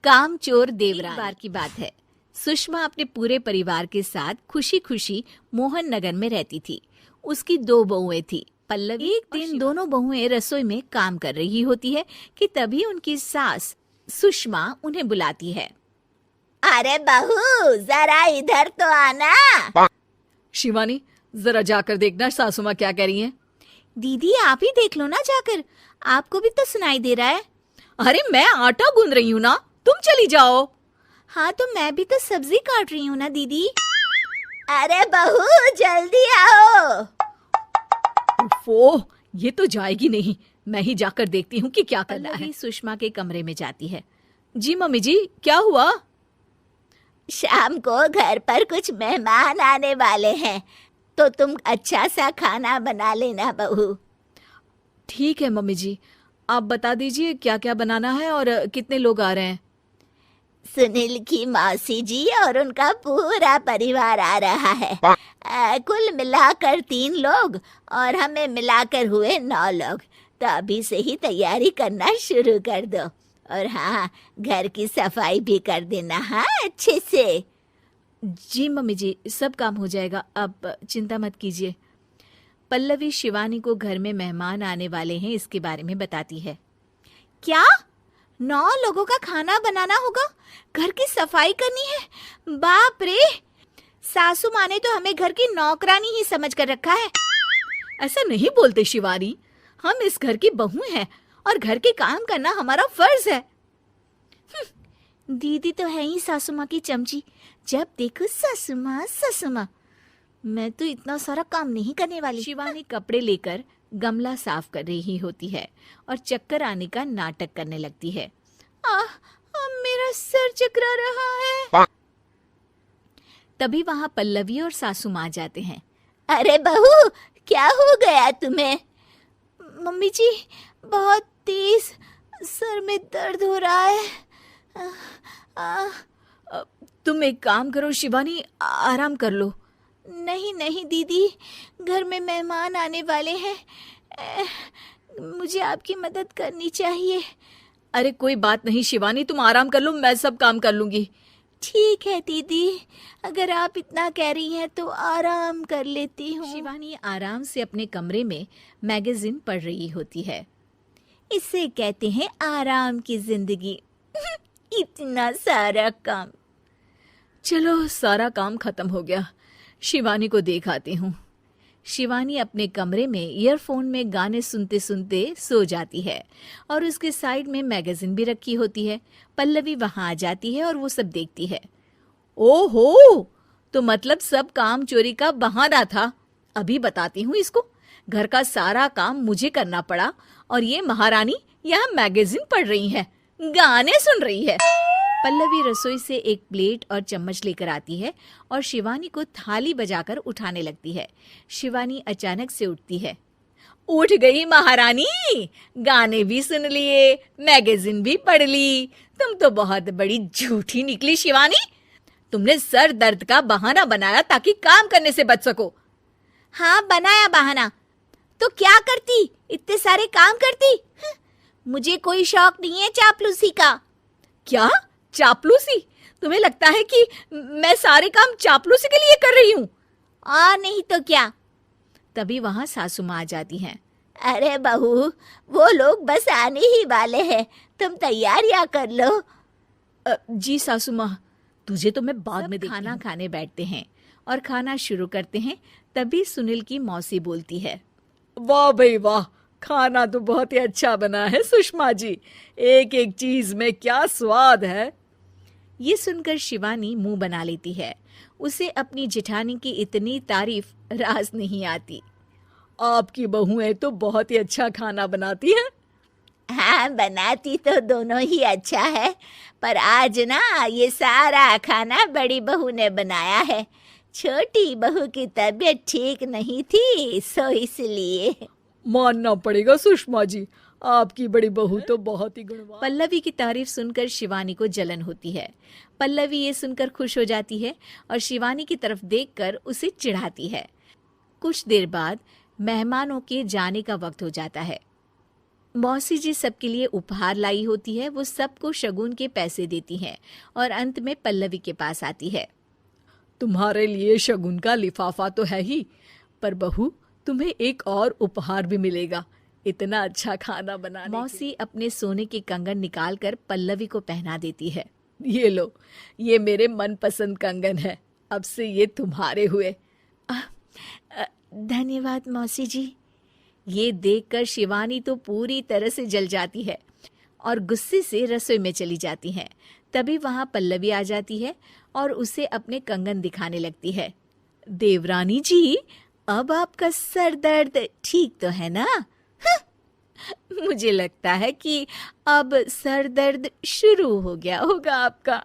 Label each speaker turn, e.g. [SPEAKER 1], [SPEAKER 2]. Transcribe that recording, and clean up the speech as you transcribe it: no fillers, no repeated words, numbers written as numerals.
[SPEAKER 1] कामचोर देवरानी। एक बार की बात है, सुषमा अपने पूरे परिवार के साथ खुशी खुशी मोहन नगर में रहती थी। उसकी 2 बहुएं थी, पल्लवी। एक दिन दोनों बहुएं रसोई में काम कर रही होती है कि तभी उनकी सास सुषमा उन्हें बुलाती है।
[SPEAKER 2] अरे बहू, जरा इधर तो आना।
[SPEAKER 3] शिवानी, जरा जाकर देखना सासू माँ क्या कह रही हैं।
[SPEAKER 1] दीदी आप ही देख लो ना जाकर, आपको भी तो सुनाई दे रहा है।
[SPEAKER 3] अरे मैं आटा गूंद रही हूँ ना, तुम चली जाओ।
[SPEAKER 1] हाँ तो मैं भी तो सब्जी काट रही हूँ ना दीदी।
[SPEAKER 2] अरे बहू जल्दी आओ।
[SPEAKER 3] ओह, ये तो जाएगी नहीं, मैं ही जाकर देखती हूँ कि क्या करना है।
[SPEAKER 1] सुषमा के कमरे में जाती है।
[SPEAKER 3] जी मम्मी जी, क्या हुआ?
[SPEAKER 2] शाम को घर पर कुछ मेहमान आने वाले हैं, तो तुम अच्छा सा खाना बना लेना बहू।
[SPEAKER 3] ठीक है मम्मी जी, आप बता दीजिए क्या क्या बनाना है और कितने लोग आ रहे हैं।
[SPEAKER 2] सुनील की मौसी जी और उनका पूरा परिवार आ रहा है। कुल मिलाकर 3 लोग और हमें मिलाकर हुए 9 लोग। तो अभी से ही तैयारी करना शुरू कर दो। और हाँ, घर की सफाई भी कर देना, हाँ अच्छे से।
[SPEAKER 1] जी मम्मी जी, सब काम हो जाएगा, आप चिंता मत कीजिए। पल्लवी शिवानी को घर में मेहमान आने वाले हैं इसके बारे में बताती है। क्या 9 लोगों का खाना बनाना होगा, घर की सफाई करनी है? बाप रे, सासू माँ ने तो हमें घर की नौकरानी ही समझ कर रखा है।
[SPEAKER 3] ऐसा नहीं बोलते शिवानी, हम इस घर की बहू हैं और घर के काम करना हमारा फर्ज है।
[SPEAKER 1] दीदी तो है ही सासू माँ की चमची, जब देखो सासू माँ सासू माँ। मैं तो इतना सारा काम नहीं करने वाली। शिवानी कपड़े लेकर गमला साफ कर रही होती है और चक्कर आने का नाटक करने लगती है। मेरा सर चकरा रहा है। तभी वहाँ पल्लवी और सासू माँ जाते हैं।
[SPEAKER 2] अरे बहू, क्या हो गया तुम्हें?
[SPEAKER 1] मम्मी जी, बहुत तेज सर में दर्द हो रहा है।
[SPEAKER 3] तुम एक काम करो शिवानी, आराम कर लो।
[SPEAKER 1] नहीं नहीं दीदी, घर में मेहमान आने वाले हैं, मुझे आपकी मदद करनी चाहिए।
[SPEAKER 3] अरे कोई बात नहीं शिवानी, तुम आराम कर लो, मैं सब काम कर लूंगी।
[SPEAKER 1] ठीक है दीदी, अगर आप इतना कह रही हैं तो आराम कर लेती हूँ। शिवानी आराम से अपने कमरे में मैगजीन पढ़ रही होती है। इसे कहते हैं आराम की जिंदगी। इतना सारा काम।
[SPEAKER 3] चलो सारा काम खत्म हो गया, शिवानी को देख आती हूँ।
[SPEAKER 1] शिवानी अपने कमरे में ईयरफोन में गाने सुनते सुनते सो जाती है और उसके साइड में मैगजीन भी रखी होती है। पल्लवी वहां आ जाती है और वो सब देखती है।
[SPEAKER 3] ओहो, तो मतलब सब काम चोरी का बहाना था। अभी बताती हूँ इसको। घर का सारा काम मुझे करना पड़ा और ये महारानी यहाँ मैगजीन पढ़ रही है, गाने सुन रही है।
[SPEAKER 1] पल्लवी रसोई से एक प्लेट और चम्मच लेकर आती है और शिवानी को थाली बजाकर उठाने लगती है। शिवानी अचानक से उठती है।
[SPEAKER 3] उठ गई महारानी, गाने भी सुन लिए, मैगजीन भी पढ़ ली। तुम तो बहुत बड़ी झूठी निकली शिवानी। तुमने सर दर्द का बहाना बनाया ताकि काम करने से बच सको।
[SPEAKER 1] हाँ बनाया बहाना, तो क्या करती, इतने सारे काम करती। मुझे कोई शौक नहीं है चापलूसी का।
[SPEAKER 3] क्या चापलूसी? तुम्हें लगता है कि मैं सारे काम चापलूसी के लिए कर रही हूँ?
[SPEAKER 1] और नहीं तो क्या। तभी वहां सासू माँ आ जाती हैं।
[SPEAKER 2] अरे बहू, वो लोग बस आने ही वाले हैं, तुम तैयारियां कर लो।
[SPEAKER 3] जी सासू माँ, तुझे तो मैं बाद में
[SPEAKER 1] खाना खाने बैठते हैं और खाना शुरू करते हैं। तभी सुनील की मौसी बोलती है।
[SPEAKER 3] वाह भाई वाह, खाना तो बहुत ही अच्छा बना है सुषमा जी, एक एक चीज में क्या स्वाद है।
[SPEAKER 1] ये सुनकर शिवानी मुंह बना लेती है। उसे अपनी जेठानी की इतनी तारीफ रास नहीं आती।
[SPEAKER 3] आपकी बहुएं तो बहुत ही अच्छा खाना बनाती हैं।
[SPEAKER 2] हाँ, बनाती तो दोनों ही अच्छा है, पर आज ना ये सारा खाना बड़ी बहू ने बनाया है। छोटी बहू की तबीयत ठीक नहीं थी, सो इसलिए।
[SPEAKER 3] मानना पड़ेगा सुषमा जी, आपकी बड़ी बहू तो बहुत ही गुणवान।
[SPEAKER 1] पल्लवी की तारीफ सुनकर शिवानी को जलन होती है। पल्लवी ये सुनकर खुश हो जाती है और शिवानी की तरफ देखकर उसे चिढ़ाती है। कुछ देर बाद मेहमानों के जाने का वक्त हो जाता है। मौसी जी सबके लिए उपहार लाई होती है। वो सबको शगुन के पैसे देती हैं और अंत में पल्लवी के पास आती है।
[SPEAKER 3] तुम्हारे लिए शगुन का लिफाफा तो है ही, पर बहू तुम्हें एक और उपहार भी मिलेगा, इतना अच्छा खाना बनाने के
[SPEAKER 1] मौसी अपने सोने के कंगन निकालकर पल्लवी को पहना देती है।
[SPEAKER 3] लिए। ये लो, ये मेरे मनपसंद कंगन है, अब से ये तुम्हारे हुए।
[SPEAKER 1] धन्यवाद मौसी जी। ये देखकर शिवानी तो पूरी तरह से जल जाती है और गुस्से से रसोई में चली जाती है। तभी वहां पल्लवी आ जाती है और उसे अपने कंगन दिखाने लगती है। देवरानी जी, अब आपका सर दर्द ठीक तो है ना? मुझे लगता है कि अब सर दर्द शुरू हो गया होगा आपका।